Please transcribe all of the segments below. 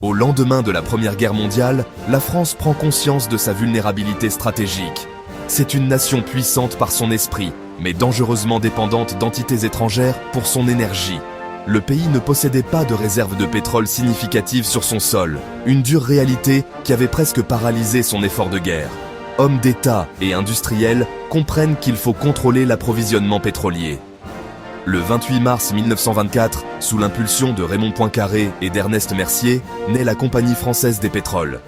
Au lendemain de la Première Guerre mondiale, la France prend conscience de sa vulnérabilité stratégique. C'est une nation puissante par son esprit, mais dangereusement dépendante d'entités étrangères pour son énergie. Le pays ne possédait pas de réserves de pétrole significatives sur son sol, une dure réalité qui avait presque paralysé son effort de guerre. Hommes d'État et industriels comprennent qu'il faut contrôler l'approvisionnement pétrolier. Le 28 mars 1924, sous l'impulsion de Raymond Poincaré et d'Ernest Mercier, naît la Compagnie française des pétroles.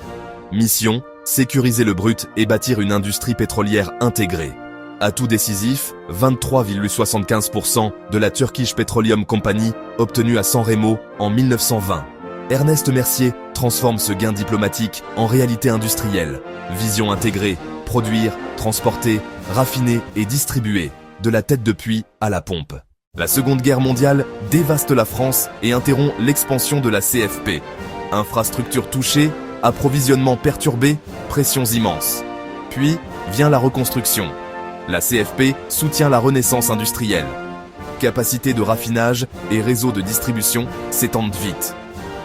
Mission, sécuriser le brut et bâtir une industrie pétrolière intégrée. Atout décisif, 23,75% de la Turkish Petroleum Company obtenue à San Remo en 1920. Ernest Mercier transforme ce gain diplomatique en réalité industrielle. Vision intégrée, produire, transporter, raffiner et distribuer, de la tête de puits à la pompe. La Seconde Guerre mondiale dévaste la France et interrompt l'expansion de la CFP. Infrastructures touchées, approvisionnement perturbé, pressions immenses. Puis vient la reconstruction. La CFP soutient la renaissance industrielle. Capacité de raffinage et réseau de distribution s'étendent vite.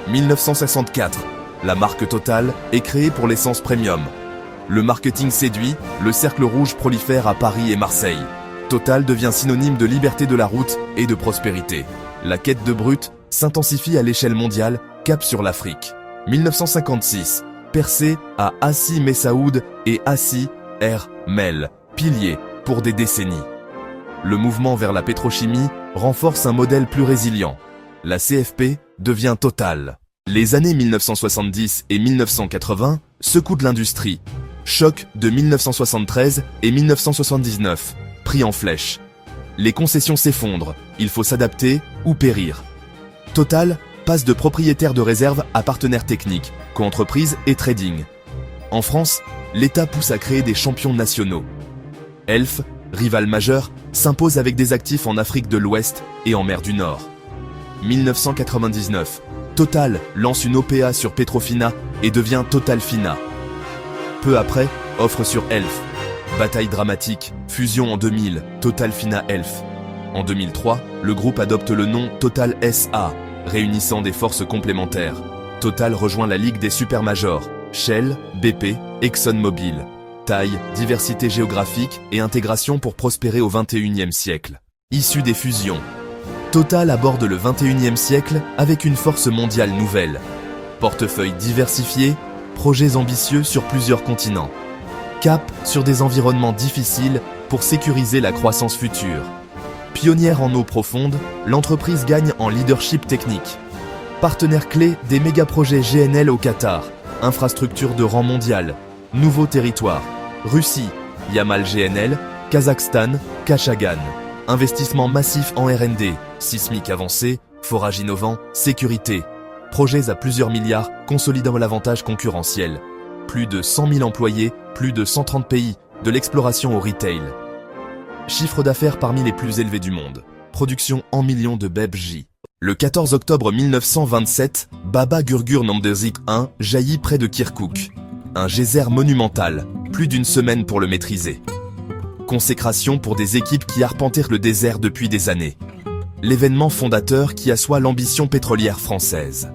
1964, la marque Total est créée pour l'essence premium. Le marketing séduit, le cercle rouge prolifère à Paris et Marseille. Total devient synonyme de liberté de la route et de prospérité. La quête de brut s'intensifie à l'échelle mondiale, cap sur l'Afrique. 1956, percée à Hassi Messaoud et Hassi Mel, piliers pour des décennies. Le mouvement vers la pétrochimie renforce un modèle plus résilient. La CFP devient Total. Les années 1970 et 1980 secouent de l'industrie. Choc de 1973 et 1979. Prix en flèche. Les concessions s'effondrent, il faut s'adapter ou périr. Total passe de propriétaire de réserve à partenaire technique, coentreprise et trading. En France, l'État pousse à créer des champions nationaux. Elf, rival majeur, s'impose avec des actifs en Afrique de l'Ouest et en mer du Nord. 1999, Total lance une OPA sur Petrofina et devient Totalfina. Peu après, offre sur Elf. Bataille dramatique, fusion en 2000, Totalfina Elf. En 2003, le groupe adopte le nom Total SA, réunissant des forces complémentaires. Total rejoint la Ligue des supermajors, Shell, BP, ExxonMobil. Taille, diversité géographique et intégration pour prospérer au XXIe siècle. Issu des fusions. Total aborde le XXIe siècle avec une force mondiale nouvelle. Portefeuille diversifié, projets ambitieux sur plusieurs continents. Cap sur des environnements difficiles pour sécuriser la croissance future. Pionnière en eau profonde, l'entreprise gagne en leadership technique. Partenaire clé des méga-projets GNL au Qatar, infrastructure de rang mondial, nouveaux territoires, Russie, Yamal GNL, Kazakhstan, Kashagan. Investissement massif en R&D, sismique avancé, forage innovant, sécurité. Projets à plusieurs milliards consolidant l'avantage concurrentiel. Plus de 100 000 employés, plus de 130 pays, de l'exploration au retail. Chiffre d'affaires parmi les plus élevés du monde. Production en millions de BEPJ. Le 14 octobre 1927, Baba Gurgur Namdezik 1 jaillit près de Kirkouk. Un geyser monumental, plus d'une semaine pour le maîtriser. Consécration pour des équipes qui arpentèrent le désert depuis des années. L'événement fondateur qui assoit l'ambition pétrolière française.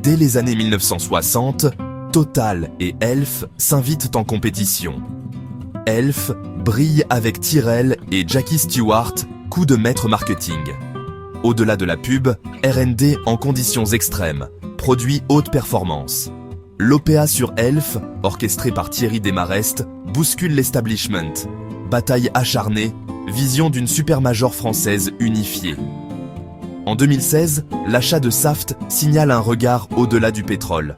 Dès les années 1960, Total et Elf s'invitent en compétition. Elf brille avec Tyrrell et Jackie Stewart, coup de maître marketing. Au-delà de la pub, R&D en conditions extrêmes, produit haute performance. L'OPA sur Elf, orchestrée par Thierry Desmarest, bouscule l'establishment. Bataille acharnée, vision d'une supermajor française unifiée. En 2016, l'achat de Saft signale un regard au-delà du pétrole.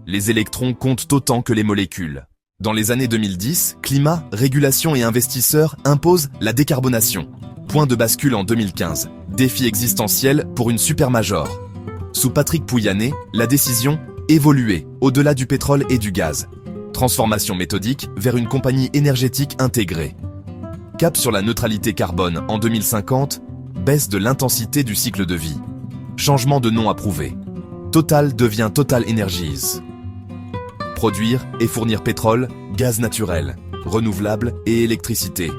Les électrons comptent autant que les molécules. Dans les années 2010, climat, régulation et investisseurs imposent la décarbonation. Point de bascule en 2015. Défi existentiel pour une supermajor. Sous Patrick Pouyanné, la décision, évoluer au-delà du pétrole et du gaz. Transformation méthodique vers une compagnie énergétique intégrée. Cap sur la neutralité carbone en 2050, baisse de l'intensité du cycle de vie. Changement de nom approuvé. Total devient Total Energies. Produire et fournir pétrole, gaz naturel, renouvelable et électricité.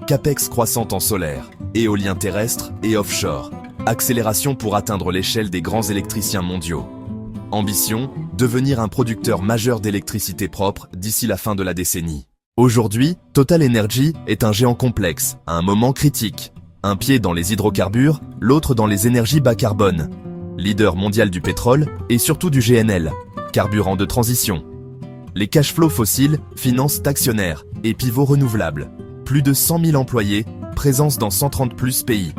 Capex croissante en solaire, éolien terrestre et offshore. Accélération pour atteindre l'échelle des grands électriciens mondiaux. Ambition, devenir un producteur majeur d'électricité propre d'ici la fin de la décennie. Aujourd'hui, Total Energy est un géant complexe, à un moment critique. Un pied dans les hydrocarbures, l'autre dans les énergies bas carbone. Leader mondial du pétrole et surtout du GNL, carburant de transition. Les cash flows fossiles financent actionnaires et pivots renouvelables. Plus de 100 000 employés, présence dans 130 plus pays.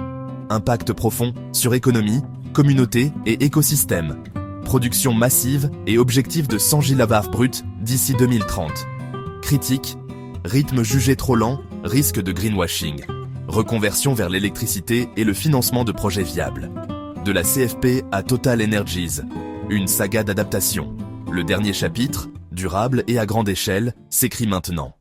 Impact profond sur économie, communauté et écosystème. Production massive et objectif de 100 gigawatts bruts d'ici 2030. Critique, rythme jugé trop lent, risque de greenwashing. Reconversion vers l'électricité et le financement de projets viables. De la CFP à Total Energies, une saga d'adaptation. Le dernier chapitre, durable et à grande échelle, s'écrit maintenant.